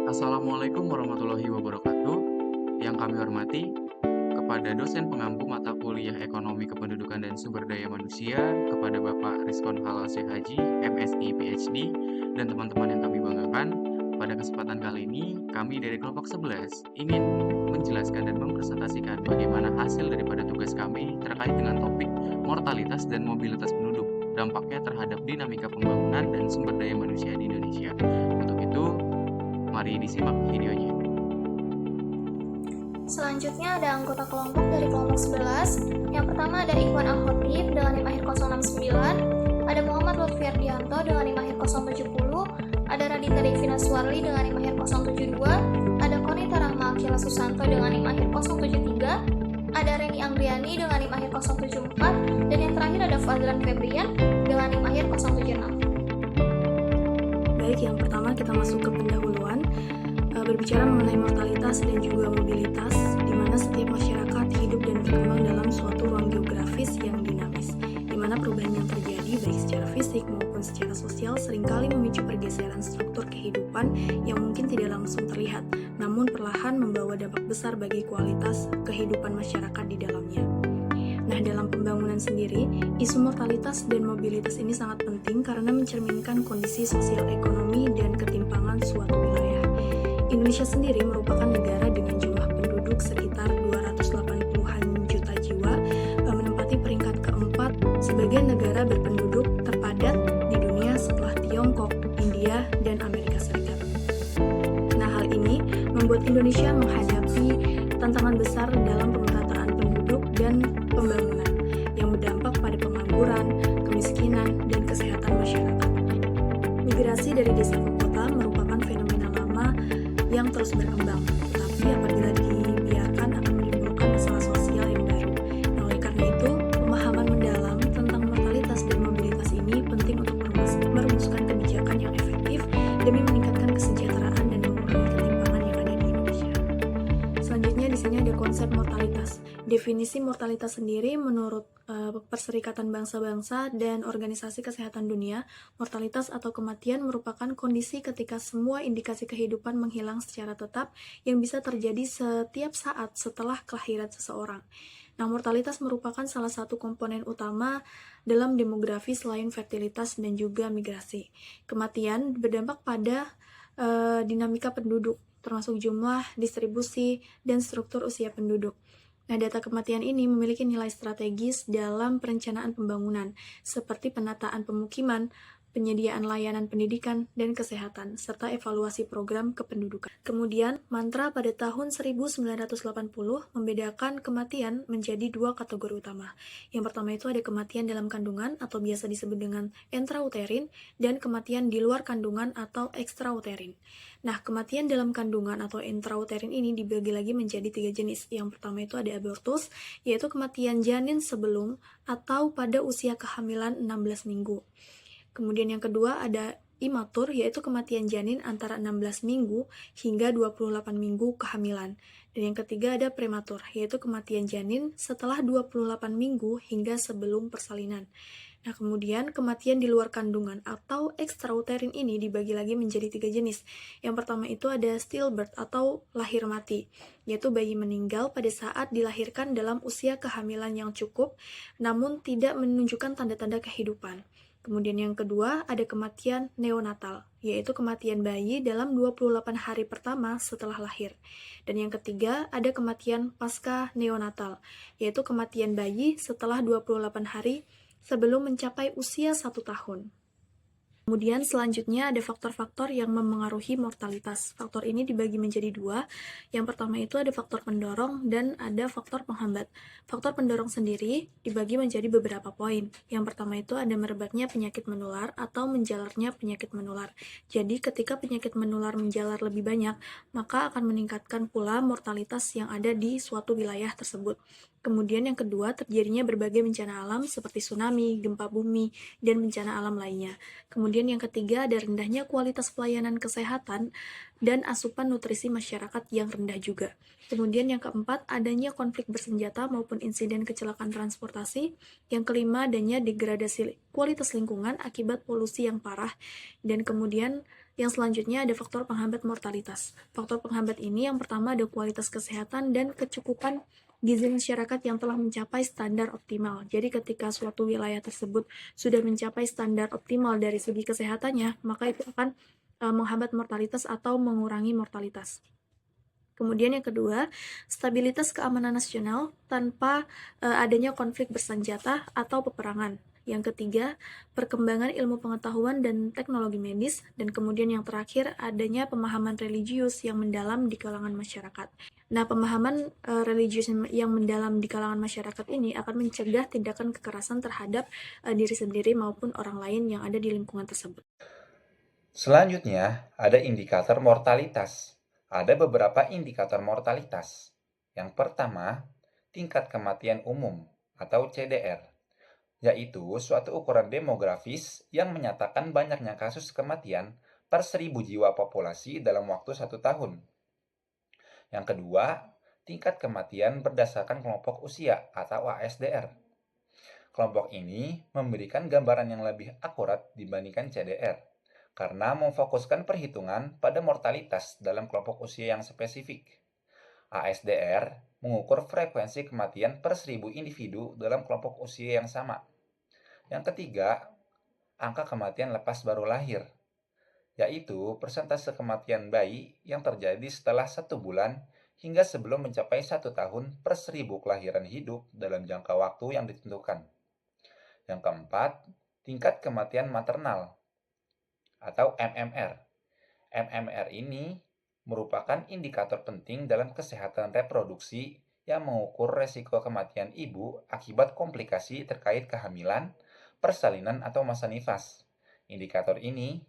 Assalamualaikum warahmatullahi wabarakatuh. Yang kami hormati, kepada dosen pengampu mata kuliah Ekonomi Kependudukan dan Sumber Daya Manusia, kepada Bapak Rizkon Halal Syekh Haji, MSI, PhD, dan teman-teman yang kami banggakan, pada kesempatan kali ini, kami dari kelompok 11 ingin menjelaskan dan mempresentasikan bagaimana hasil daripada tugas kami terkait dengan topik mortalitas dan mobilitas penduduk, dampaknya terhadap dinamika pembangunan dan sumber daya manusia di Indonesia. Untuk itu, mari disimak videonya. Selanjutnya ada anggota kelompok dari kelompok 11. Yang pertama ada Ikhwan Al-Khotib dengan NIM akhir 069, ada Muhammad Lutfi Ardianto dengan NIM akhir 070, ada Radita Devina Suwarli dengan NIM akhir 072, ada Konita Rahma Akila Susanto dengan NIM akhir 073, ada Reni Anggriani dengan NIM akhir 074, dan yang terakhir ada Fadlan Febrian dengan NIM akhir 076. Baik, yang pertama kita masuk ke pendahuluan. Berbicara mengenai mortalitas dan juga mobilitas, di mana setiap masyarakat hidup dan berkembang dalam suatu ruang geografis yang dinamis, di mana perubahan yang terjadi baik secara fisik maupun secara sosial seringkali memicu pergeseran struktur kehidupan yang mungkin tidak langsung terlihat, namun perlahan membawa dampak besar bagi kualitas kehidupan masyarakat di dalamnya. Nah, dalam pembangunan sendiri, isu mortalitas dan mobilitas ini sangat penting karena mencerminkan kondisi sosial ekonomi dan ketimpangan suatu wilayah. Indonesia sendiri merupakan negara dengan jumlah penduduk sekitar 280-an juta jiwa, menempati peringkat keempat sebagai negara berpenduduk terpadat di dunia setelah Tiongkok, India, dan Amerika Serikat. Nah, hal ini membuat Indonesia menghadapi tantangan besar dalam pemerataan penduduk dan pembangunan yang berdampak pada pengangguran, kemiskinan, dan kesehatan masyarakat. Migrasi dari desa ke kota merupakan fenomena lama yang terus berkembang, tetapi apabila dibiarkan akan menimbulkan masalah sosial yang baru. Nah, oleh karena itu, pemahaman mendalam tentang mortalitas dan mobilitas ini penting untuk merumuskan kebijakan yang efektif demi meningkatkan kesejahteraan dan mengurangi ketimpangan yang ada di Indonesia. Selanjutnya di sini ada konsep mortalitas. Definisi mortalitas sendiri menurut Perserikatan Bangsa-Bangsa dan Organisasi Kesehatan Dunia, mortalitas atau kematian merupakan kondisi ketika semua indikasi kehidupan menghilang secara tetap yang bisa terjadi setiap saat setelah kelahiran seseorang. Nah, mortalitas merupakan salah satu komponen utama dalam demografi selain fertilitas dan juga migrasi. Kematian berdampak pada dinamika penduduk, termasuk jumlah, distribusi, dan struktur usia penduduk. Nah, data kematian ini memiliki nilai strategis dalam perencanaan pembangunan, seperti penataan pemukiman, penyediaan layanan pendidikan dan kesehatan, serta evaluasi program kependudukan. Kemudian, mantra pada tahun 1980 membedakan kematian menjadi dua kategori utama. Yang pertama itu ada kematian dalam kandungan atau biasa disebut dengan intrauterin, dan kematian di luar kandungan atau ekstrauterin. Nah, kematian dalam kandungan atau intrauterin ini dibagi lagi menjadi 3 jenis. Yang pertama itu ada abortus, yaitu kematian janin sebelum atau pada usia kehamilan 16 minggu. Kemudian yang kedua ada imatur, yaitu kematian janin antara 16 minggu hingga 28 minggu kehamilan. Dan yang ketiga ada prematur, yaitu kematian janin setelah 28 minggu hingga sebelum persalinan. Nah, kemudian kematian di luar kandungan atau extrauterin ini dibagi lagi menjadi 3 jenis. Yang pertama itu ada stillbirth atau lahir mati, yaitu bayi meninggal pada saat dilahirkan dalam usia kehamilan yang cukup, namun tidak menunjukkan tanda-tanda kehidupan. Kemudian yang kedua ada kematian neonatal, yaitu kematian bayi dalam 28 hari pertama setelah lahir. Dan yang ketiga ada kematian pasca neonatal, yaitu kematian bayi setelah 28 hari sebelum mencapai usia 1 tahun. Kemudian selanjutnya ada faktor-faktor yang memengaruhi mortalitas. Faktor ini dibagi menjadi 2. Yang pertama itu ada faktor pendorong dan ada faktor penghambat. Faktor pendorong sendiri dibagi menjadi beberapa poin. Yang pertama itu ada merebaknya penyakit menular atau menjalarnya penyakit menular. Jadi ketika penyakit menular menjalar lebih banyak, maka akan meningkatkan pula mortalitas yang ada di suatu wilayah tersebut. Kemudian yang kedua, terjadinya berbagai bencana alam seperti tsunami, gempa bumi, dan bencana alam lainnya. Kemudian yang ketiga, ada rendahnya kualitas pelayanan kesehatan dan asupan nutrisi masyarakat yang rendah juga. Kemudian yang keempat, adanya konflik bersenjata maupun insiden kecelakaan transportasi. Yang kelima, adanya degradasi kualitas lingkungan akibat polusi yang parah. Dan kemudian Yang selanjutnya ada faktor penghambat mortalitas. Faktor penghambat ini yang pertama ada kualitas kesehatan dan kecukupan gizi masyarakat yang telah mencapai standar optimal. Jadi ketika suatu wilayah tersebut sudah mencapai standar optimal dari segi kesehatannya, maka itu akan menghambat mortalitas atau mengurangi mortalitas. Kemudian yang kedua, stabilitas keamanan nasional tanpa adanya konflik bersenjata atau peperangan. Yang ketiga, perkembangan ilmu pengetahuan dan teknologi medis. Dan kemudian yang terakhir, adanya pemahaman religius yang mendalam di kalangan masyarakat. Nah, pemahaman religius yang mendalam di kalangan masyarakat ini akan mencegah tindakan kekerasan terhadap diri sendiri maupun orang lain yang ada di lingkungan tersebut. Selanjutnya, ada indikator mortalitas. Ada beberapa indikator mortalitas. Yang pertama, tingkat kematian umum atau CDR, yaitu suatu ukuran demografis yang menyatakan banyaknya kasus kematian per 1.000 jiwa populasi dalam waktu 1 tahun. Yang kedua, tingkat kematian berdasarkan kelompok usia atau ASDR. Kelompok ini memberikan gambaran yang lebih akurat dibandingkan CDR, karena memfokuskan perhitungan pada mortalitas dalam kelompok usia yang spesifik. ASDR mengukur frekuensi kematian per 1.000 individu dalam kelompok usia yang sama. Yang ketiga, angka kematian lepas baru lahir, yaitu persentase kematian bayi yang terjadi setelah 1 bulan hingga sebelum mencapai 1 tahun per 1.000 kelahiran hidup dalam jangka waktu yang ditentukan. Yang keempat, tingkat kematian maternal atau MMR. MMR ini merupakan indikator penting dalam kesehatan reproduksi yang mengukur resiko kematian ibu akibat komplikasi terkait kehamilan, persalinan, atau masa nifas. Indikator ini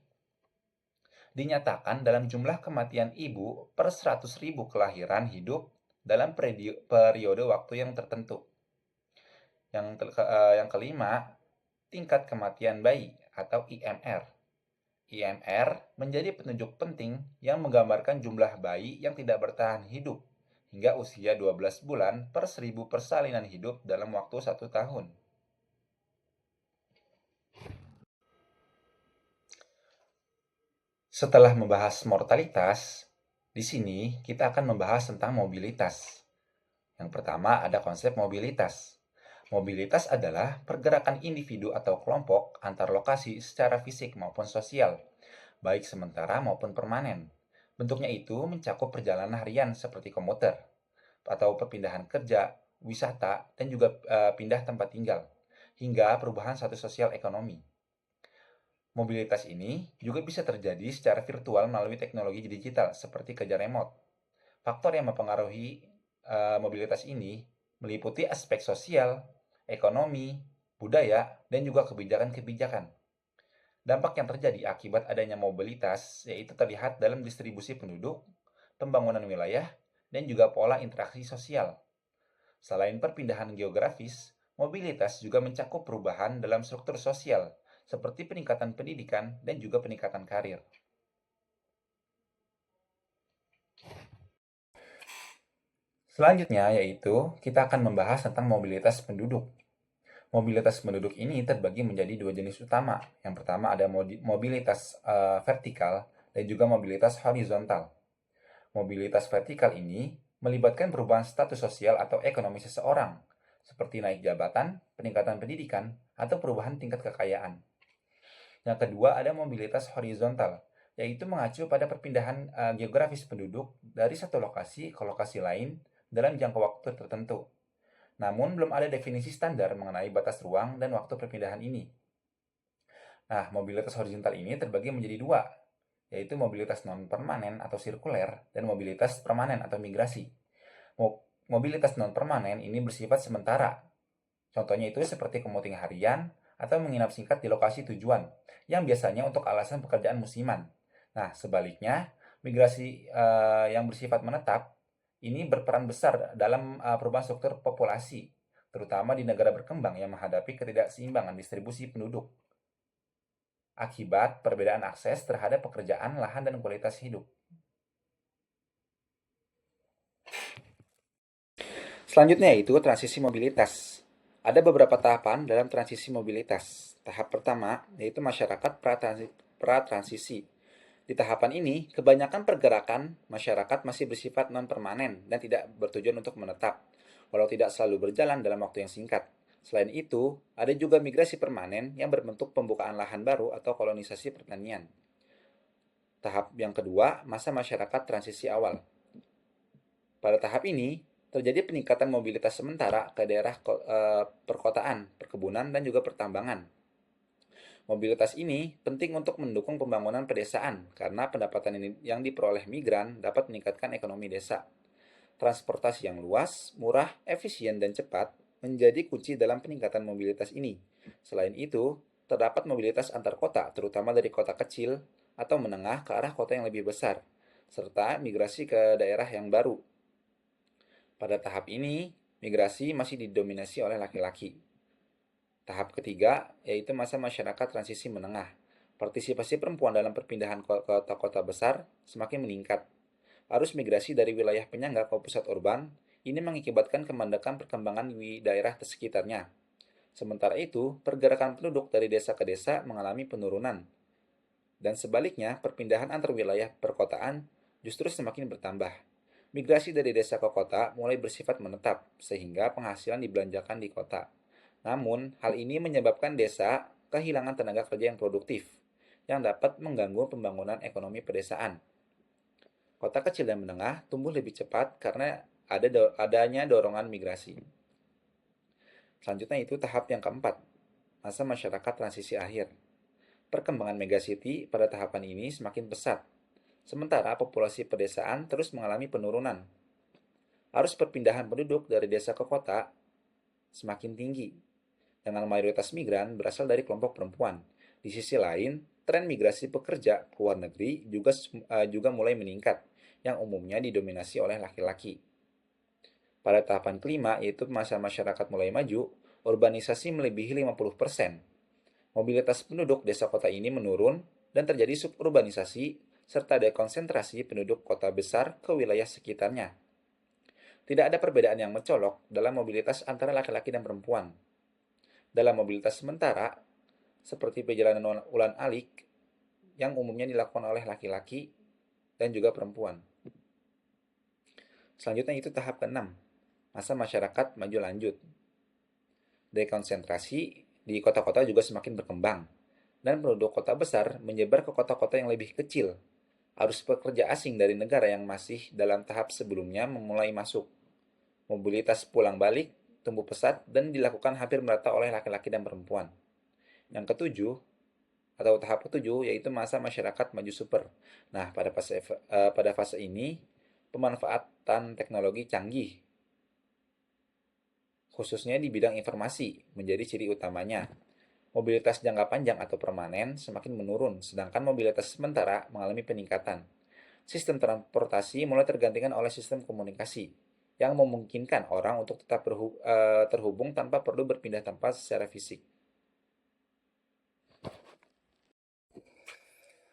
dinyatakan dalam jumlah kematian ibu per 100.000 kelahiran hidup dalam periode waktu yang tertentu. Yang kelima, tingkat kematian bayi atau IMR. IMR menjadi penunjuk penting yang menggambarkan jumlah bayi yang tidak bertahan hidup hingga usia 12 bulan per 1.000 persalinan hidup dalam waktu 1 tahun. Setelah membahas mortalitas, di sini kita akan membahas tentang mobilitas. Yang pertama ada konsep mobilitas. Mobilitas adalah pergerakan individu atau kelompok antar lokasi secara fisik maupun sosial, baik sementara maupun permanen. Bentuknya itu mencakup perjalanan harian seperti komuter, atau perpindahan kerja, wisata, dan juga pindah tempat tinggal, hingga perubahan status sosial ekonomi. Mobilitas ini juga bisa terjadi secara virtual melalui teknologi digital seperti kerja remote. Faktor yang mempengaruhi mobilitas ini meliputi aspek sosial, ekonomi, budaya, dan juga kebijakan-kebijakan. Dampak yang terjadi akibat adanya mobilitas yaitu terlihat dalam distribusi penduduk, pembangunan wilayah, dan juga pola interaksi sosial. Selain perpindahan geografis, mobilitas juga mencakup perubahan dalam struktur sosial, seperti peningkatan pendidikan dan juga peningkatan karir. Selanjutnya yaitu kita akan membahas tentang mobilitas penduduk. Mobilitas penduduk ini terbagi menjadi 2 jenis utama. Yang pertama ada mobilitas vertikal dan juga mobilitas horizontal. Mobilitas vertikal ini melibatkan perubahan status sosial atau ekonomi seseorang, seperti naik jabatan, peningkatan pendidikan, atau perubahan tingkat kekayaan. Yang kedua ada mobilitas horizontal, yaitu mengacu pada perpindahan geografis penduduk dari satu lokasi ke lokasi lain dalam jangka waktu tertentu. Namun, belum ada definisi standar mengenai batas ruang dan waktu perpindahan ini. Nah, mobilitas horizontal ini terbagi menjadi 2, yaitu mobilitas non-permanen atau sirkuler dan mobilitas permanen atau migrasi. Mobilitas non-permanen ini bersifat sementara. Contohnya itu seperti commuting harian atau menginap singkat di lokasi tujuan, yang biasanya untuk alasan pekerjaan musiman. Nah, sebaliknya, migrasi yang bersifat menetap ini berperan besar dalam perubahan struktur populasi, terutama di negara berkembang yang menghadapi ketidakseimbangan distribusi penduduk akibat perbedaan akses terhadap pekerjaan, lahan, dan kualitas hidup. Selanjutnya yaitu transisi mobilitas. Ada beberapa tahapan dalam transisi mobilitas. Tahap pertama yaitu masyarakat pratransisi, Di tahapan ini, kebanyakan pergerakan masyarakat masih bersifat non-permanen dan tidak bertujuan untuk menetap, walau tidak selalu berjalan dalam waktu yang singkat. Selain itu, ada juga migrasi permanen yang berbentuk pembukaan lahan baru atau kolonisasi pertanian. Tahap yang kedua, masa masyarakat transisi awal. Pada tahap ini, terjadi peningkatan mobilitas sementara ke daerah perkotaan, perkebunan, dan juga pertambangan. Mobilitas ini penting untuk mendukung pembangunan pedesaan karena pendapatan yang diperoleh migran dapat meningkatkan ekonomi desa. Transportasi yang luas, murah, efisien, dan cepat menjadi kunci dalam peningkatan mobilitas ini. Selain itu, terdapat mobilitas antar kota, terutama dari kota kecil atau menengah ke arah kota yang lebih besar, serta migrasi ke daerah yang baru. Pada tahap ini, migrasi masih didominasi oleh laki-laki. Tahap ketiga, yaitu masa masyarakat transisi menengah. Partisipasi perempuan dalam perpindahan ke kota-kota besar semakin meningkat. Arus migrasi dari wilayah penyangga ke pusat urban ini mengakibatkan kemandakan perkembangan di daerah sekitarnya. Sementara itu, pergerakan penduduk dari desa ke desa mengalami penurunan. Dan sebaliknya, perpindahan antar wilayah perkotaan justru semakin bertambah. Migrasi dari desa ke kota mulai bersifat menetap, sehingga penghasilan dibelanjakan di kota. Namun, hal ini menyebabkan desa kehilangan tenaga kerja yang produktif, yang dapat mengganggu pembangunan ekonomi pedesaan. Kota kecil dan menengah tumbuh lebih cepat karena adanya dorongan migrasi. Selanjutnya itu tahap yang keempat, masa masyarakat transisi akhir. Perkembangan megacity pada tahapan ini semakin pesat, sementara populasi pedesaan terus mengalami penurunan. Arus perpindahan penduduk dari desa ke kota semakin tinggi, dengan mayoritas migran berasal dari kelompok perempuan. Di sisi lain, tren migrasi pekerja ke luar negeri juga mulai meningkat, yang umumnya didominasi oleh laki-laki. Pada tahapan kelima, yaitu masa masyarakat mulai maju, urbanisasi melebihi 50%. Mobilitas penduduk desa kota ini menurun dan terjadi suburbanisasi serta dekonsentrasi penduduk kota besar ke wilayah sekitarnya. Tidak ada perbedaan yang mencolok dalam mobilitas antara laki-laki dan perempuan. Dalam mobilitas sementara, seperti perjalanan ulan-alik yang umumnya dilakukan oleh laki-laki dan juga perempuan. Selanjutnya itu tahap ke-6, masa masyarakat maju lanjut. Dekonsentrasi di kota-kota juga semakin berkembang, dan penduduk kota besar menyebar ke kota-kota yang lebih kecil. Arus pekerja asing dari negara yang masih dalam tahap sebelumnya memulai masuk. Mobilitas pulang balik tumbuh pesat dan dilakukan hampir merata oleh laki-laki dan perempuan. Yang ketujuh, atau tahap ketujuh, yaitu masa masyarakat maju super. Nah, pada fase ini, pemanfaatan teknologi canggih, khususnya di bidang informasi, menjadi ciri utamanya. Mobilitas jangka panjang atau permanen semakin menurun, sedangkan mobilitas sementara mengalami peningkatan. Sistem transportasi mulai tergantikan oleh sistem komunikasi, yang memungkinkan orang untuk tetap terhubung tanpa perlu berpindah tempat secara fisik.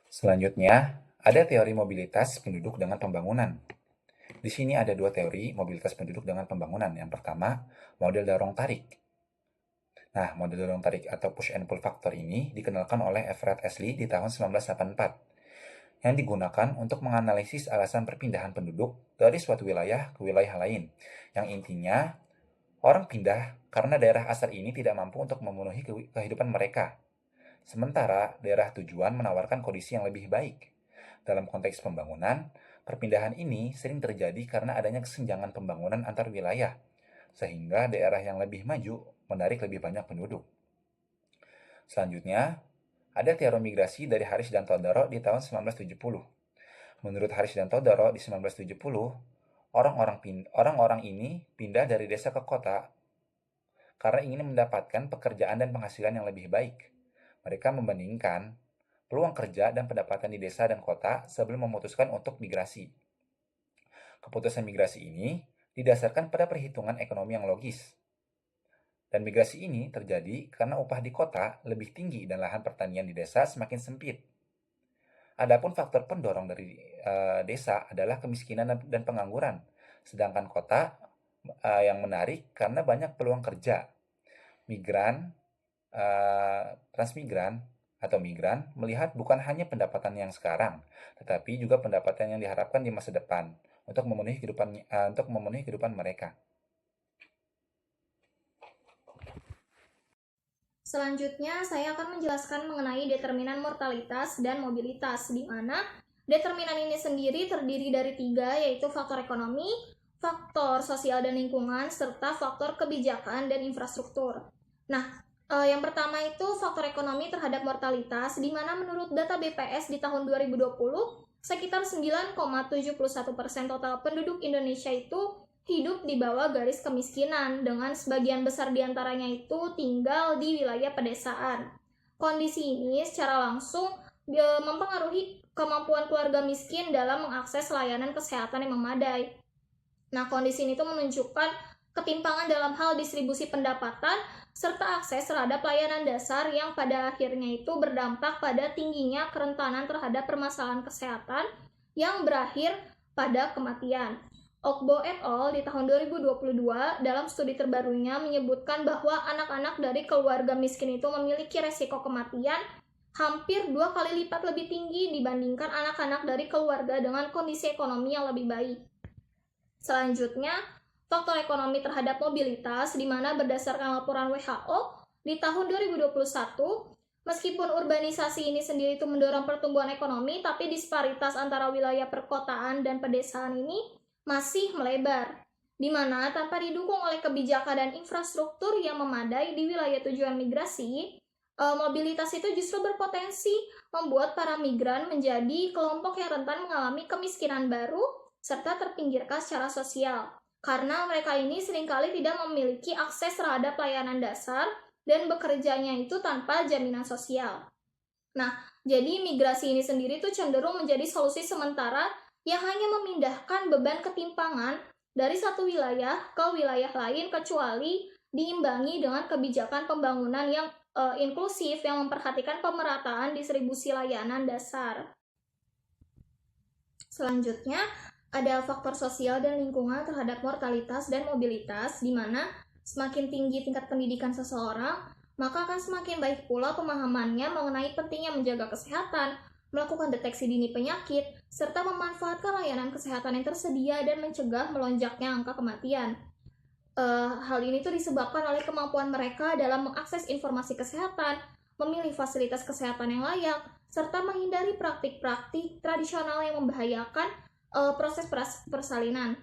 Selanjutnya, ada teori mobilitas penduduk dengan pembangunan. Di sini ada dua teori mobilitas penduduk dengan pembangunan. Yang pertama, model dorong-tarik. Nah, model dorong-tarik atau push and pull factor ini dikenalkan oleh Everett Ashley di tahun 1984. Yang digunakan untuk menganalisis alasan perpindahan penduduk dari suatu wilayah ke wilayah lain. Yang intinya, orang pindah karena daerah asal ini tidak mampu untuk memenuhi kehidupan mereka. Sementara daerah tujuan menawarkan kondisi yang lebih baik. Dalam konteks pembangunan, perpindahan ini sering terjadi karena adanya kesenjangan pembangunan antar wilayah, sehingga daerah yang lebih maju menarik lebih banyak penduduk. Selanjutnya, ada teori migrasi dari Harris dan Todaro di tahun 1970. Menurut Harris dan Todaro di 1970, orang-orang ini pindah dari desa ke kota karena ingin mendapatkan pekerjaan dan penghasilan yang lebih baik. Mereka membandingkan peluang kerja dan pendapatan di desa dan kota sebelum memutuskan untuk migrasi. Keputusan migrasi ini didasarkan pada perhitungan ekonomi yang logis. Dan migrasi ini terjadi karena upah di kota lebih tinggi dan lahan pertanian di desa semakin sempit. Adapun faktor pendorong dari desa adalah kemiskinan dan pengangguran, sedangkan kota yang menarik karena banyak peluang kerja. Transmigran atau migran melihat bukan hanya pendapatan yang sekarang, tetapi juga pendapatan yang diharapkan di masa depan untuk memenuhi kehidupan mereka. Selanjutnya, saya akan menjelaskan mengenai determinan mortalitas dan mobilitas, di mana determinan ini sendiri terdiri dari 3, yaitu faktor ekonomi, faktor sosial dan lingkungan, serta faktor kebijakan dan infrastruktur. Nah, yang pertama itu faktor ekonomi terhadap mortalitas, di mana menurut data BPS di tahun 2020, sekitar 9,71% total penduduk Indonesia itu hidup di bawah garis kemiskinan, dengan sebagian besar diantaranya itu tinggal di wilayah pedesaan. Kondisi ini secara langsung mempengaruhi kemampuan keluarga miskin dalam mengakses layanan kesehatan yang memadai. Nah, kondisi ini tuh menunjukkan ketimpangan dalam hal distribusi pendapatan serta akses terhadap layanan dasar yang pada akhirnya itu berdampak pada tingginya kerentanan terhadap permasalahan kesehatan yang berakhir pada kematian. Okbo et al. Di tahun 2022 dalam studi terbarunya menyebutkan bahwa anak-anak dari keluarga miskin itu memiliki resiko kematian hampir 2 kali lipat lebih tinggi dibandingkan anak-anak dari keluarga dengan kondisi ekonomi yang lebih baik. Selanjutnya, faktor ekonomi terhadap mobilitas, di mana berdasarkan laporan WHO di tahun 2021, meskipun urbanisasi ini sendiri itu mendorong pertumbuhan ekonomi, tapi disparitas antara wilayah perkotaan dan pedesaan ini masih melebar, di mana tanpa didukung oleh kebijakan dan infrastruktur yang memadai di wilayah tujuan migrasi, mobilitas itu justru berpotensi membuat para migran menjadi kelompok yang rentan mengalami kemiskinan baru serta terpinggirkan secara sosial, karena mereka ini seringkali tidak memiliki akses terhadap layanan dasar dan bekerjanya itu tanpa jaminan sosial. Nah, jadi migrasi ini sendiri tuh cenderung menjadi solusi sementara yang hanya memindahkan beban ketimpangan dari satu wilayah ke wilayah lain, kecuali diimbangi dengan kebijakan pembangunan yang inklusif yang memperhatikan pemerataan distribusi layanan dasar. Selanjutnya, ada faktor sosial dan lingkungan terhadap mortalitas dan mobilitas, di mana semakin tinggi tingkat pendidikan seseorang, maka akan semakin baik pula pemahamannya mengenai pentingnya menjaga kesehatan, melakukan deteksi dini penyakit, serta memanfaatkan layanan kesehatan yang tersedia dan mencegah melonjaknya angka kematian. Hal ini tuh disebabkan oleh kemampuan mereka dalam mengakses informasi kesehatan, memilih fasilitas kesehatan yang layak, serta menghindari praktik-praktik tradisional yang membahayakan proses persalinan.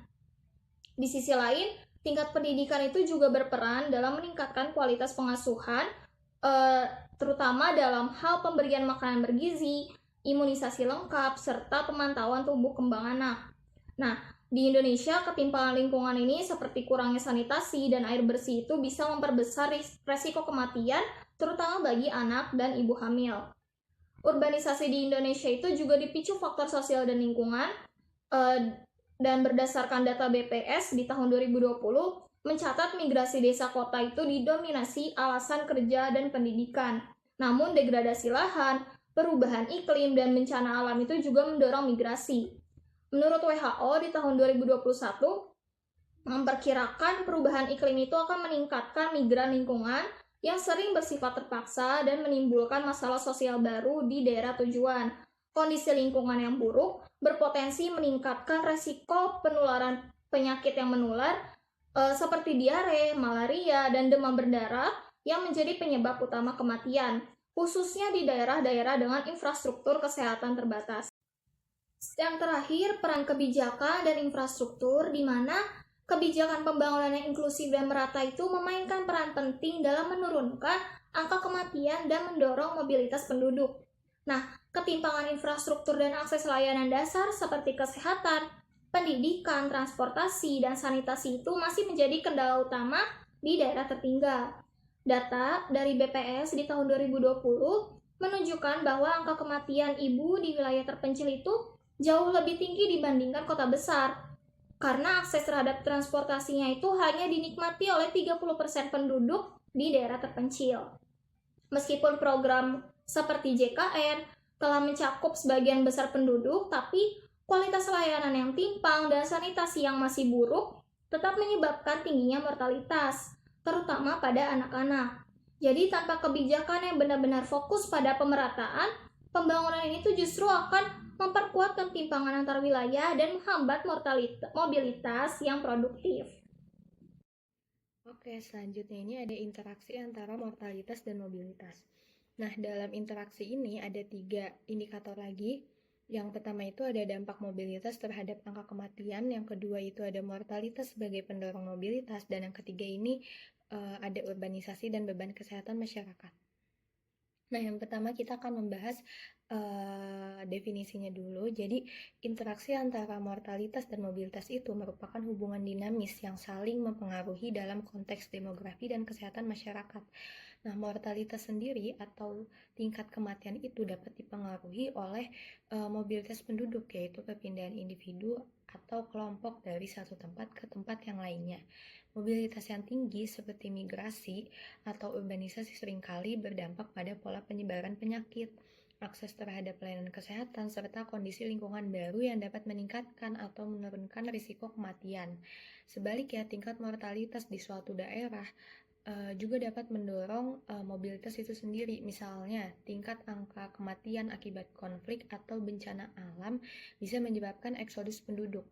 Di sisi lain, tingkat pendidikan itu juga berperan dalam meningkatkan kualitas pengasuhan, terutama dalam hal pemberian makanan bergizi, imunisasi lengkap, serta pemantauan tumbuh kembang anak. Nah, di Indonesia, ketimpangan lingkungan ini seperti kurangnya sanitasi dan air bersih itu bisa memperbesar resiko kematian, terutama bagi anak dan ibu hamil. Urbanisasi di Indonesia itu juga dipicu faktor sosial dan lingkungan, dan berdasarkan data BPS di tahun 2020, mencatat migrasi desa kota itu didominasi alasan kerja dan pendidikan. Namun degradasi lahan, perubahan iklim, dan bencana alam itu juga mendorong migrasi. Menurut WHO di tahun 2021, memperkirakan perubahan iklim itu akan meningkatkan migran lingkungan yang sering bersifat terpaksa dan menimbulkan masalah sosial baru di daerah tujuan. Kondisi lingkungan yang buruk berpotensi meningkatkan resiko penularan penyakit yang menular seperti diare, malaria, dan demam berdarah yang menjadi penyebab utama kematian, khususnya di daerah-daerah dengan infrastruktur kesehatan terbatas. Yang terakhir, peran kebijakan dan infrastruktur, di mana kebijakan pembangunan yang inklusif dan merata itu memainkan peran penting dalam menurunkan angka kematian dan mendorong mobilitas penduduk. Nah, ketimpangan infrastruktur dan akses layanan dasar seperti kesehatan, pendidikan, transportasi, dan sanitasi itu masih menjadi kendala utama di daerah tertinggal. Data dari BPS di tahun 2020 menunjukkan bahwa angka kematian ibu di wilayah terpencil itu jauh lebih tinggi dibandingkan kota besar, karena akses terhadap transportasinya itu hanya dinikmati oleh 30% penduduk di daerah terpencil. Meskipun program seperti JKN telah mencakup sebagian besar penduduk, tapi kualitas layanan yang timpang dan sanitasi yang masih buruk tetap menyebabkan tingginya mortalitas, terutama pada anak-anak. Jadi tanpa kebijakan yang benar-benar fokus pada pemerataan, pembangunan ini tuh justru akan memperkuat ketimpangan antar wilayah dan menghambat mobilitas yang produktif. Oke, selanjutnya ini ada interaksi antara mortalitas dan mobilitas. Nah, dalam interaksi ini ada 3 indikator lagi. Yang pertama itu ada dampak mobilitas terhadap angka kematian, yang kedua itu ada mortalitas sebagai pendorong mobilitas, dan yang ketiga ini ada urbanisasi dan beban kesehatan masyarakat. Nah, yang pertama kita akan membahas definisinya dulu. Jadi, interaksi antara mortalitas dan mobilitas itu merupakan hubungan dinamis yang saling mempengaruhi dalam konteks demografi dan kesehatan masyarakat. Nah, mortalitas sendiri atau tingkat kematian itu dapat dipengaruhi oleh mobilitas penduduk, yaitu perpindahan individu atau kelompok dari satu tempat ke tempat yang lainnya. Mobilitas yang tinggi seperti migrasi atau urbanisasi seringkali berdampak pada pola penyebaran penyakit, akses terhadap pelayanan kesehatan, serta kondisi lingkungan baru yang dapat meningkatkan atau menurunkan risiko kematian. Sebaliknya, tingkat mortalitas di suatu daerah juga dapat mendorong mobilitas itu sendiri. Misalnya, tingkat angka kematian akibat konflik atau bencana alam bisa menyebabkan eksodus penduduk.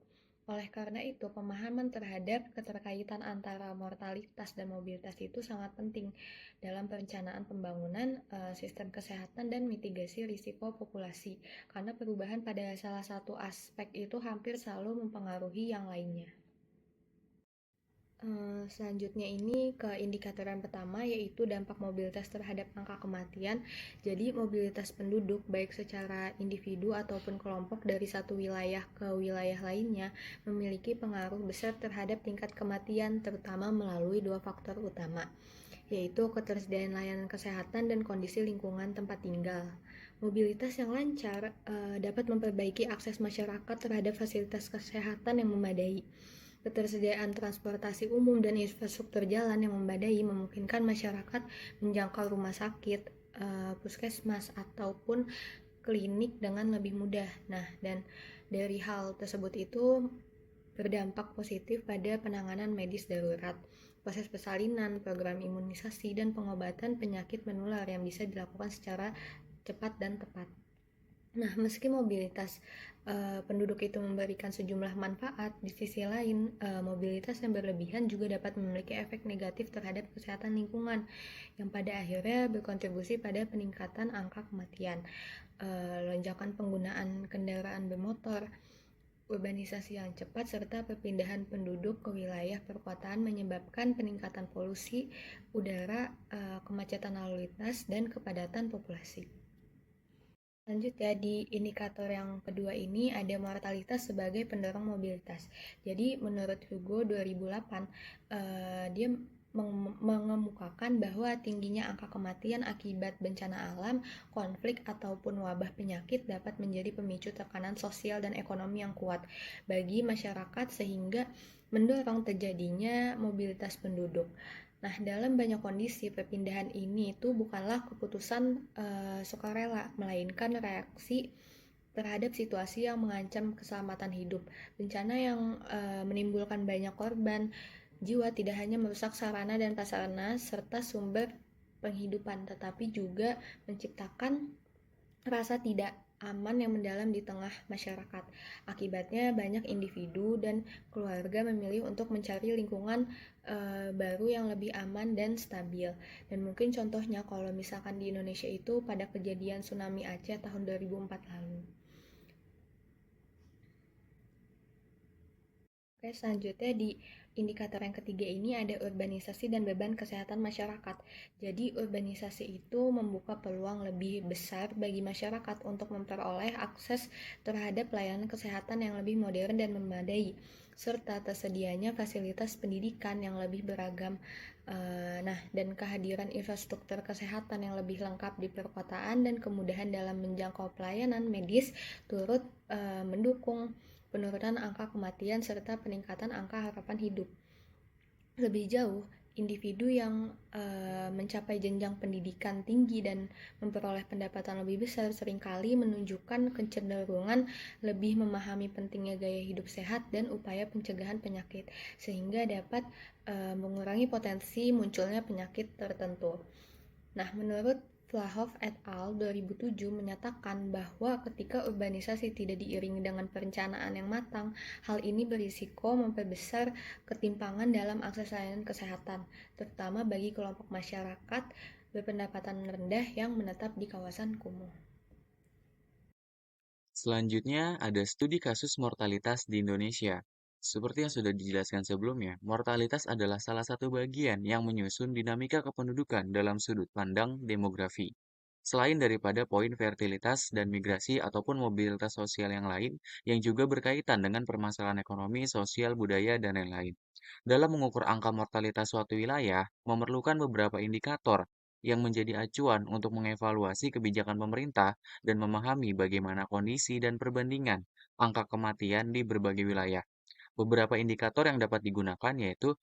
Oleh karena itu, pemahaman terhadap keterkaitan antara mortalitas dan mobilitas itu sangat penting dalam perencanaan pembangunan sistem kesehatan dan mitigasi risiko populasi, karena perubahan pada salah satu aspek itu hampir selalu mempengaruhi yang lainnya. Selanjutnya ini ke indikator yang pertama, yaitu dampak mobilitas terhadap angka kematian. Jadi mobilitas penduduk baik secara individu ataupun kelompok dari satu wilayah ke wilayah lainnya memiliki pengaruh besar terhadap tingkat kematian, terutama melalui 2 faktor utama, yaitu ketersediaan layanan kesehatan dan kondisi lingkungan tempat tinggal. Mobilitas yang lancar dapat memperbaiki akses masyarakat terhadap fasilitas kesehatan yang memadai. Ketersediaan transportasi umum dan infrastruktur jalan yang memadai memungkinkan masyarakat menjangkau rumah sakit, puskesmas, ataupun klinik dengan lebih mudah. Nah, dan dari hal tersebut itu berdampak positif pada penanganan medis darurat, proses persalinan, program imunisasi, dan pengobatan penyakit menular yang bisa dilakukan secara cepat dan tepat. Nah, meski mobilitas penduduk itu memberikan sejumlah manfaat, di sisi lain mobilitas yang berlebihan juga dapat memiliki efek negatif terhadap kesehatan lingkungan yang pada akhirnya berkontribusi pada peningkatan angka kematian. Lonjakan penggunaan kendaraan bermotor, urbanisasi yang cepat, serta perpindahan penduduk ke wilayah perkotaan menyebabkan peningkatan polusi udara, kemacetan lalu lintas, dan kepadatan populasi. Lanjut ya, di indikator yang kedua ini ada mortalitas sebagai pendorong mobilitas. Jadi menurut Hugo 2008, dia mengemukakan bahwa tingginya angka kematian akibat bencana alam, konflik, ataupun wabah penyakit dapat menjadi pemicu tekanan sosial dan ekonomi yang kuat bagi masyarakat sehingga mendorong terjadinya mobilitas penduduk. Nah, dalam banyak kondisi, perpindahan ini itu bukanlah keputusan sukarela, melainkan reaksi terhadap situasi yang mengancam keselamatan hidup. Bencana yang menimbulkan banyak korban jiwa tidak hanya merusak sarana dan prasarana serta sumber penghidupan, tetapi juga menciptakan rasa tidak aman yang mendalam di tengah masyarakat. Akibatnya banyak individu dan keluarga memilih untuk mencari lingkungan baru yang lebih aman dan stabil. Dan mungkin contohnya kalau misalkan di Indonesia itu pada kejadian tsunami Aceh tahun 2004 lalu. Oke, selanjutnya di indikator yang ketiga ini ada urbanisasi dan beban kesehatan masyarakat. Jadi urbanisasi itu membuka peluang lebih besar bagi masyarakat untuk memperoleh akses terhadap layanan kesehatan yang lebih modern dan memadai, serta tersedianya fasilitas pendidikan yang lebih beragam. Dan kehadiran infrastruktur kesehatan yang lebih lengkap di perkotaan dan kemudahan dalam menjangkau pelayanan medis turut mendukung penurunan angka kematian serta peningkatan angka harapan hidup. Lebih jauh, individu yang mencapai jenjang pendidikan tinggi dan memperoleh pendapatan lebih besar seringkali menunjukkan kecenderungan lebih memahami pentingnya gaya hidup sehat dan upaya pencegahan penyakit, sehingga dapat mengurangi potensi munculnya penyakit tertentu. Nah, menurut Vlahov et al. 2007 menyatakan bahwa ketika urbanisasi tidak diiringi dengan perencanaan yang matang, hal ini berisiko memperbesar ketimpangan dalam akses layanan kesehatan, terutama bagi kelompok masyarakat berpendapatan rendah yang menetap di kawasan kumuh. Selanjutnya, ada studi kasus mortalitas di Indonesia. Seperti yang sudah dijelaskan sebelumnya, mortalitas adalah salah satu bagian yang menyusun dinamika kependudukan dalam sudut pandang demografi. Selain daripada poin fertilitas dan migrasi ataupun mobilitas sosial yang lain yang juga berkaitan dengan permasalahan ekonomi, sosial, budaya, dan lain-lain. Dalam mengukur angka mortalitas suatu wilayah, memerlukan beberapa indikator yang menjadi acuan untuk mengevaluasi kebijakan pemerintah dan memahami bagaimana kondisi dan perbandingan angka kematian di berbagai wilayah. Beberapa indikator yang dapat digunakan yaitu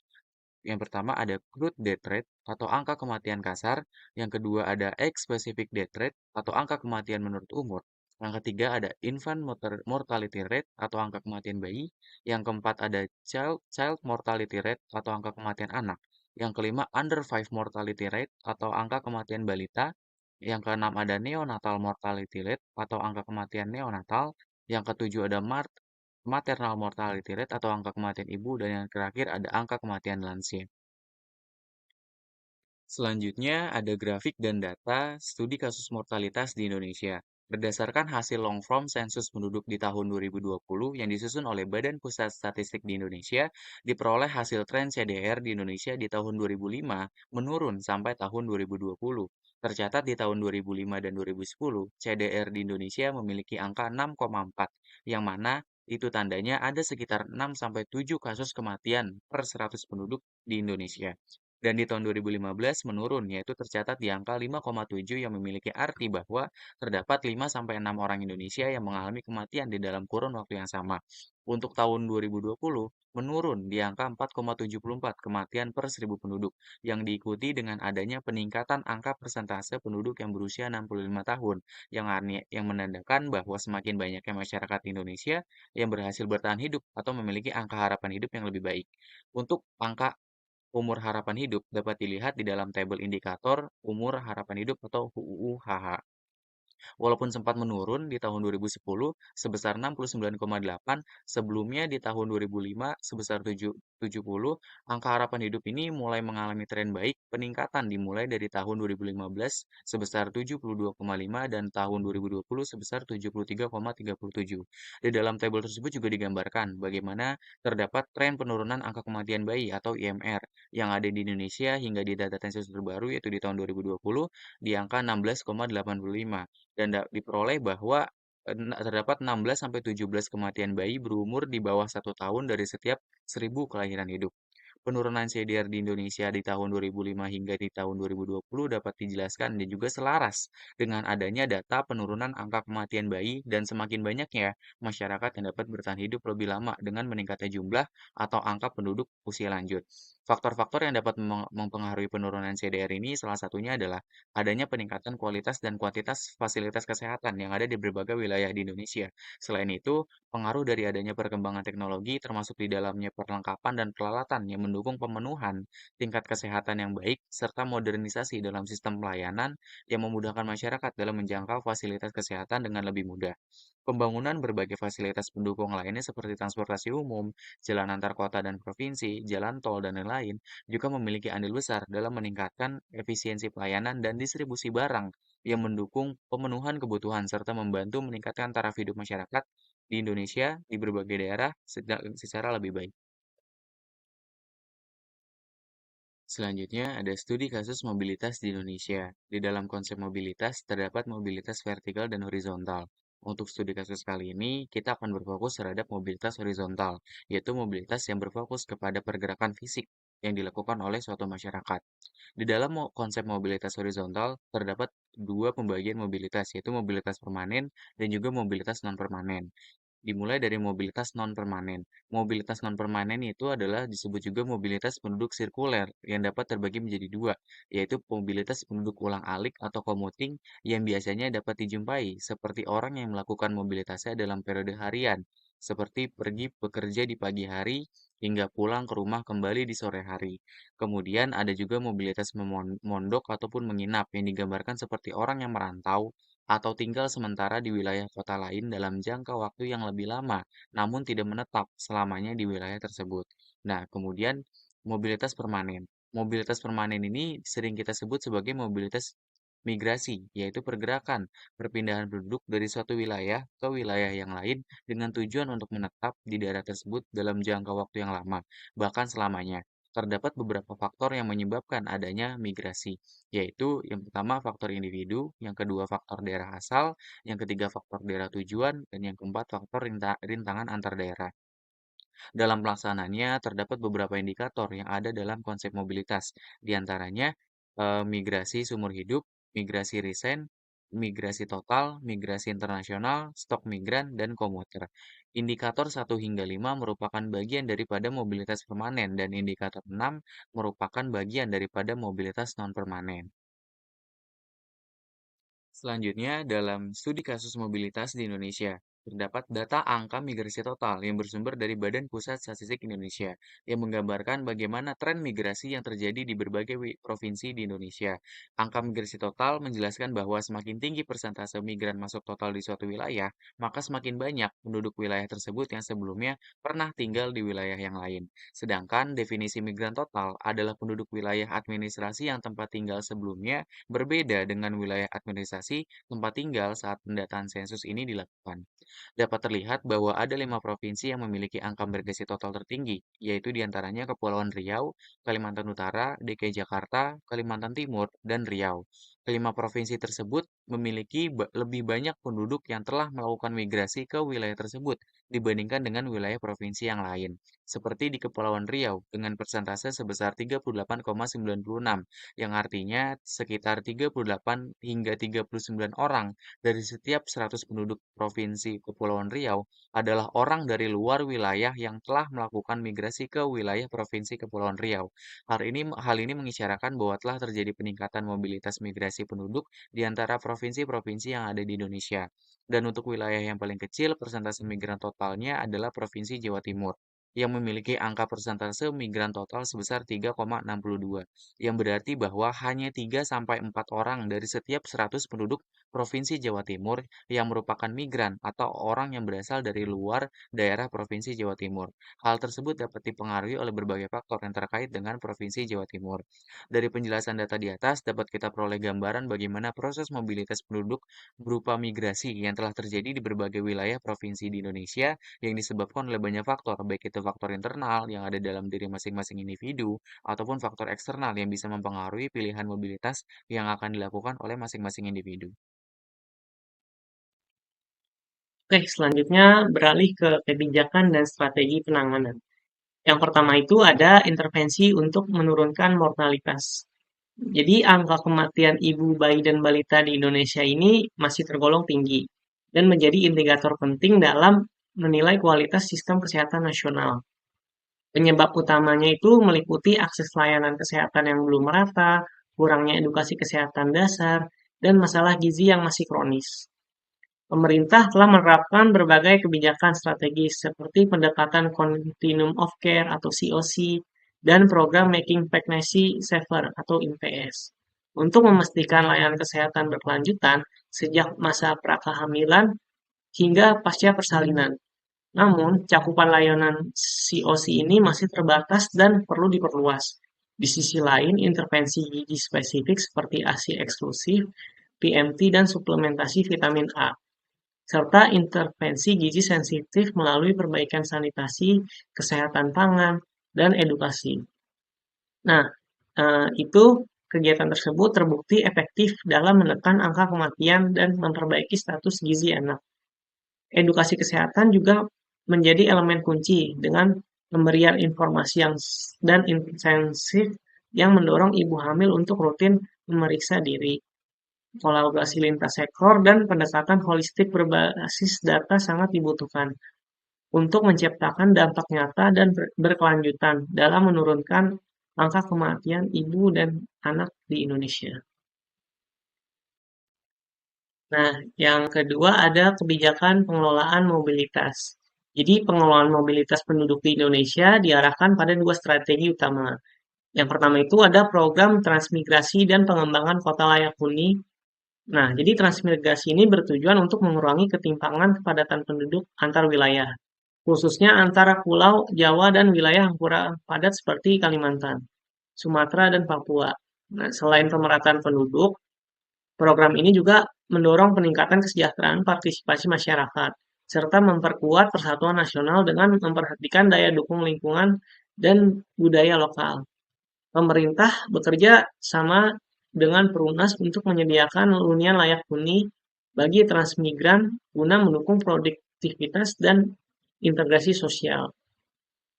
yang pertama ada crude death rate atau angka kematian kasar, yang kedua ada age-specific death rate atau angka kematian menurut umur, yang ketiga ada infant mortality rate atau angka kematian bayi, yang keempat ada child mortality rate atau angka kematian anak, yang kelima under 5 mortality rate atau angka kematian balita, yang keenam ada neonatal mortality rate atau angka kematian neonatal, yang ketujuh ada maternal mortality rate atau angka kematian ibu, dan yang terakhir ada angka kematian lansia. Selanjutnya ada grafik dan data studi kasus mortalitas di Indonesia. Berdasarkan hasil long form sensus penduduk di tahun 2020 yang disusun oleh Badan Pusat Statistik di Indonesia, diperoleh hasil tren CDR di Indonesia di tahun 2005 menurun sampai tahun 2020. Tercatat di tahun 2005 dan 2010, CDR di Indonesia memiliki angka 6,4, yang mana itu tandanya ada sekitar 6-7 kasus kematian per 100 penduduk di Indonesia. Dan di tahun 2015 menurun, yaitu tercatat di angka 5,7 yang memiliki arti bahwa terdapat 5-6 orang Indonesia yang mengalami kematian di dalam kurun waktu yang sama. Untuk tahun 2020, menurun di angka 4,74 kematian per 1000 penduduk, yang diikuti dengan adanya peningkatan angka persentase penduduk yang berusia 65 tahun, yang menandakan bahwa semakin banyaknya masyarakat Indonesia yang berhasil bertahan hidup atau memiliki angka harapan hidup yang lebih baik. Untuk angka umur harapan hidup dapat dilihat di dalam tabel indikator umur harapan hidup atau UUHH. Walaupun sempat menurun di tahun 2010 sebesar 69,8, sebelumnya di tahun 2005 sebesar 70, angka harapan hidup ini mulai mengalami tren baik peningkatan dimulai dari tahun 2015 sebesar 72,5 dan tahun 2020 sebesar 73,37. Di dalam tabel tersebut juga digambarkan bagaimana terdapat tren penurunan angka kematian bayi atau IMR yang ada di Indonesia hingga di data sensus terbaru yaitu di tahun 2020 di angka 16,85 dan diperoleh bahwa terdapat 16-17 kematian bayi berumur di bawah 1 tahun dari setiap 1000 kelahiran hidup. Penurunan CDR di Indonesia di tahun 2005 hingga di tahun 2020 dapat dijelaskan dan juga selaras dengan adanya data penurunan angka kematian bayi dan semakin banyaknya masyarakat yang dapat bertahan hidup lebih lama dengan meningkatnya jumlah atau angka penduduk usia lanjut. Faktor-faktor yang dapat mempengaruhi penurunan CDR ini salah satunya adalah adanya peningkatan kualitas dan kuantitas fasilitas kesehatan yang ada di berbagai wilayah di Indonesia. Selain itu, pengaruh dari adanya perkembangan teknologi termasuk di dalamnya perlengkapan dan peralatan yang mendukung pemenuhan tingkat kesehatan yang baik serta modernisasi dalam sistem pelayanan yang memudahkan masyarakat dalam menjangkau fasilitas kesehatan dengan lebih mudah. Pembangunan berbagai fasilitas pendukung lainnya seperti transportasi umum, jalan antar kota dan provinsi, jalan tol, dan lain-lain juga memiliki andil besar dalam meningkatkan efisiensi pelayanan dan distribusi barang yang mendukung pemenuhan kebutuhan serta membantu meningkatkan taraf hidup masyarakat di Indonesia di berbagai daerah secara lebih baik. Selanjutnya ada studi kasus mobilitas di Indonesia. Di dalam konsep mobilitas terdapat mobilitas vertikal dan horizontal. Untuk studi kasus kali ini, kita akan berfokus terhadap mobilitas horizontal, yaitu mobilitas yang berfokus kepada pergerakan fisik yang dilakukan oleh suatu masyarakat. Di dalam konsep mobilitas horizontal, terdapat dua pembagian mobilitas, yaitu mobilitas permanen dan juga mobilitas non-permanen. Dimulai dari mobilitas non-permanen. Mobilitas non-permanen itu adalah disebut juga mobilitas penduduk sirkuler yang dapat terbagi menjadi dua, yaitu mobilitas penduduk ulang-alik atau commuting yang biasanya dapat dijumpai seperti orang yang melakukan mobilitasnya dalam periode harian seperti pergi bekerja di pagi hari hingga pulang ke rumah kembali di sore hari. Kemudian ada juga mobilitas memondok ataupun menginap yang digambarkan seperti orang yang merantau atau tinggal sementara di wilayah kota lain dalam jangka waktu yang lebih lama, namun tidak menetap selamanya di wilayah tersebut. Nah, kemudian mobilitas permanen. Mobilitas permanen ini sering kita sebut sebagai mobilitas migrasi, yaitu pergerakan perpindahan penduduk dari suatu wilayah ke wilayah yang lain dengan tujuan untuk menetap di daerah tersebut dalam jangka waktu yang lama, bahkan selamanya. Terdapat beberapa faktor yang menyebabkan adanya migrasi, yaitu yang pertama faktor individu, yang kedua faktor daerah asal, yang ketiga faktor daerah tujuan, dan yang keempat faktor rintangan antar daerah. Dalam pelaksanaannya, terdapat beberapa indikator yang ada dalam konsep mobilitas, di antaranya migrasi sumber hidup, migrasi resign, migrasi total, migrasi internasional, stok migran, dan komuter. Indikator 1 hingga 5 merupakan bagian daripada mobilitas permanen dan indikator 6 merupakan bagian daripada mobilitas non-permanen. Selanjutnya, dalam studi kasus mobilitas di Indonesia, terdapat data angka migrasi total yang bersumber dari Badan Pusat Statistik Indonesia yang menggambarkan bagaimana tren migrasi yang terjadi di berbagai provinsi di Indonesia. Angka migrasi total menjelaskan bahwa semakin tinggi persentase migran masuk total di suatu wilayah, maka semakin banyak penduduk wilayah tersebut yang sebelumnya pernah tinggal di wilayah yang lain. Sedangkan definisi migran total adalah penduduk wilayah administrasi yang tempat tinggal sebelumnya berbeda dengan wilayah administrasi tempat tinggal saat pendataan sensus ini dilakukan. Dapat terlihat bahwa ada 5 provinsi yang memiliki angka migrasi total tertinggi, yaitu diantaranya Kepulauan Riau, Kalimantan Utara, DKI Jakarta, Kalimantan Timur, dan Riau. Kelima provinsi tersebut memiliki lebih banyak penduduk yang telah melakukan migrasi ke wilayah tersebut dibandingkan dengan wilayah provinsi yang lain, seperti di Kepulauan Riau dengan persentase sebesar 38,96, yang artinya sekitar 38 hingga 39 orang dari setiap 100 penduduk Provinsi Kepulauan Riau adalah orang dari luar wilayah yang telah melakukan migrasi ke wilayah Provinsi Kepulauan Riau. Hal ini mengisyaratkan bahwa telah terjadi peningkatan mobilitas migrasi penduduk di antara provinsi-provinsi yang ada di Indonesia. Dan untuk wilayah yang paling kecil, persentase migran totalnya adalah Provinsi Jawa Timur, yang memiliki angka persentase migran total sebesar 3,62, yang berarti bahwa hanya 3 sampai 4 orang dari setiap 100 penduduk Provinsi Jawa Timur yang merupakan migran atau orang yang berasal dari luar daerah Provinsi Jawa Timur. Hal tersebut dapat dipengaruhi oleh berbagai faktor yang terkait dengan Provinsi Jawa Timur. Dari penjelasan data di atas, dapat kita peroleh gambaran bagaimana proses mobilitas penduduk berupa migrasi yang telah terjadi di berbagai wilayah provinsi di Indonesia yang disebabkan oleh banyak faktor, baik itu faktor internal yang ada dalam diri masing-masing individu, ataupun faktor eksternal yang bisa mempengaruhi pilihan mobilitas yang akan dilakukan oleh masing-masing individu. Oke, selanjutnya beralih ke kebijakan dan strategi penanganan. Yang pertama itu ada intervensi untuk menurunkan mortalitas. Jadi angka kematian ibu, bayi, dan balita di Indonesia ini masih tergolong tinggi dan menjadi indikator penting dalam menilai kualitas sistem kesehatan nasional. Penyebab utamanya itu meliputi akses layanan kesehatan yang belum merata, kurangnya edukasi kesehatan dasar, dan masalah gizi yang masih kronis. Pemerintah telah menerapkan berbagai kebijakan strategis seperti pendekatan Continuum of Care atau COC dan program Making Pregnancy Safer atau MPS untuk memastikan layanan kesehatan berkelanjutan sejak masa prakehamilan hingga pasca persalinan. Namun, cakupan layanan COC ini masih terbatas dan perlu diperluas. Di sisi lain, intervensi gizi spesifik seperti ASI eksklusif, PMT, dan suplementasi vitamin A serta intervensi gizi sensitif melalui perbaikan sanitasi, kesehatan pangan, dan edukasi. Nah, itu kegiatan tersebut terbukti efektif dalam menekan angka kematian dan memperbaiki status gizi anak. Edukasi kesehatan juga menjadi elemen kunci dengan pemberian informasi dan intensif yang mendorong ibu hamil untuk rutin memeriksa diri. Kolaborasi lintas sektor dan pendekatan holistik berbasis data sangat dibutuhkan untuk menciptakan dampak nyata dan berkelanjutan dalam menurunkan angka kematian ibu dan anak di Indonesia. Nah, yang kedua ada kebijakan pengelolaan mobilitas. Jadi pengelolaan mobilitas penduduk di Indonesia diarahkan pada dua strategi utama. Yang pertama itu ada program transmigrasi dan pengembangan kota layak huni. Nah, jadi transmigrasi ini bertujuan untuk mengurangi ketimpangan kepadatan penduduk antar wilayah, khususnya antara Pulau Jawa dan wilayah yang kurang padat seperti Kalimantan, Sumatera, dan Papua. Nah, selain pemerataan penduduk, program ini juga mendorong peningkatan kesejahteraan partisipasi masyarakat, serta memperkuat persatuan nasional dengan memperhatikan daya dukung lingkungan dan budaya lokal. Pemerintah bekerja sama dengan Perumnas untuk menyediakan hunian layak huni bagi transmigran guna mendukung produktivitas dan integrasi sosial.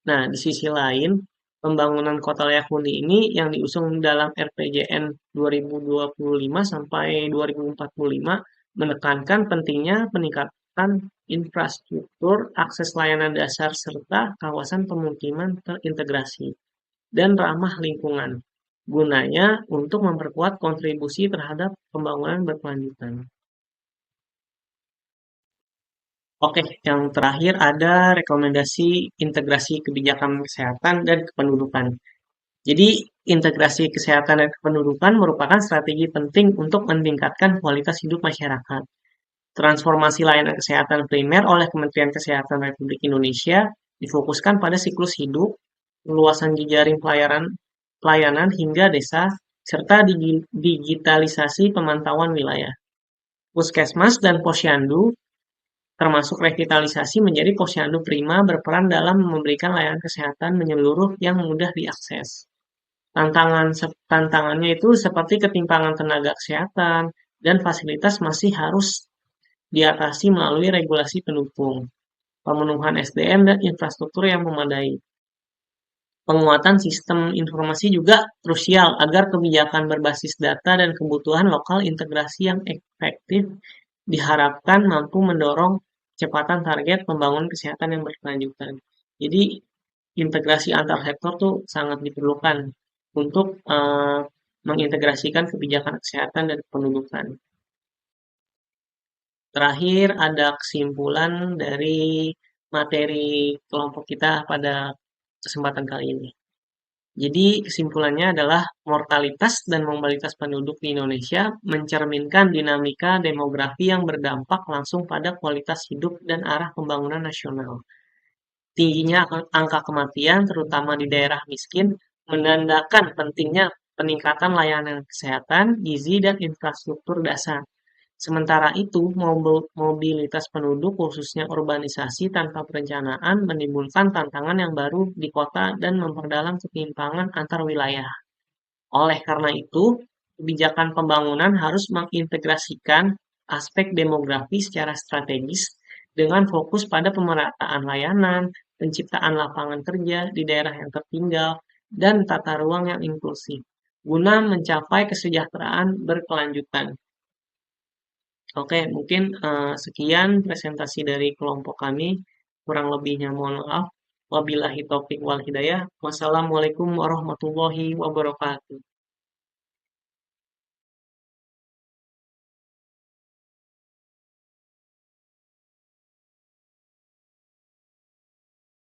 Nah, di sisi lain, pembangunan kota layak huni ini yang diusung dalam RPJM 2025 sampai 2045 menekankan pentingnya peningkatan infrastruktur, akses layanan dasar, serta kawasan pemukiman terintegrasi dan ramah lingkungan, gunanya untuk memperkuat kontribusi terhadap pembangunan berkelanjutan. Oke, yang terakhir ada rekomendasi integrasi kebijakan kesehatan dan kependudukan. Jadi, integrasi kesehatan dan kependudukan merupakan strategi penting untuk meningkatkan kualitas hidup masyarakat. Transformasi layanan kesehatan primer oleh Kementerian Kesehatan Republik Indonesia difokuskan pada siklus hidup, luasan jejaring pelayanan hingga desa, serta digitalisasi pemantauan wilayah. Puskesmas dan posyandu termasuk revitalisasi menjadi posyandu prima berperan dalam memberikan layanan kesehatan menyeluruh yang mudah diakses. Tantangannya itu seperti ketimpangan tenaga kesehatan dan fasilitas masih harus diatasi melalui regulasi pendukung, pemenuhan SDM dan infrastruktur yang memadai. Penguatan sistem informasi juga krusial agar kebijakan berbasis data dan kebutuhan lokal integrasi yang efektif diharapkan mampu mendorong kecepatan target pembangunan kesehatan yang berkelanjutan. Jadi integrasi antar sektor tuh sangat diperlukan untuk mengintegrasikan kebijakan kesehatan dan pendudukan. Terakhir ada kesimpulan dari materi kelompok kita pada kesempatan kali ini. Jadi kesimpulannya adalah mortalitas dan mobilitas penduduk di Indonesia mencerminkan dinamika demografi yang berdampak langsung pada kualitas hidup dan arah pembangunan nasional. Tingginya angka kematian, terutama di daerah miskin, menandakan pentingnya peningkatan layanan kesehatan, gizi, dan infrastruktur dasar. Sementara itu, mobilitas penduduk, khususnya urbanisasi tanpa perencanaan, menimbulkan tantangan yang baru di kota dan memperdalam ketimpangan antar wilayah. Oleh karena itu, kebijakan pembangunan harus mengintegrasikan aspek demografi secara strategis dengan fokus pada pemerataan layanan, penciptaan lapangan kerja di daerah yang tertinggal, dan tata ruang yang inklusif, guna mencapai kesejahteraan berkelanjutan. Oke, mungkin sekian presentasi dari kelompok kami. Kurang lebihnya mohon maaf. Wabillahi taufiq wal hidayah. Wassalamualaikum warahmatullahi wabarakatuh.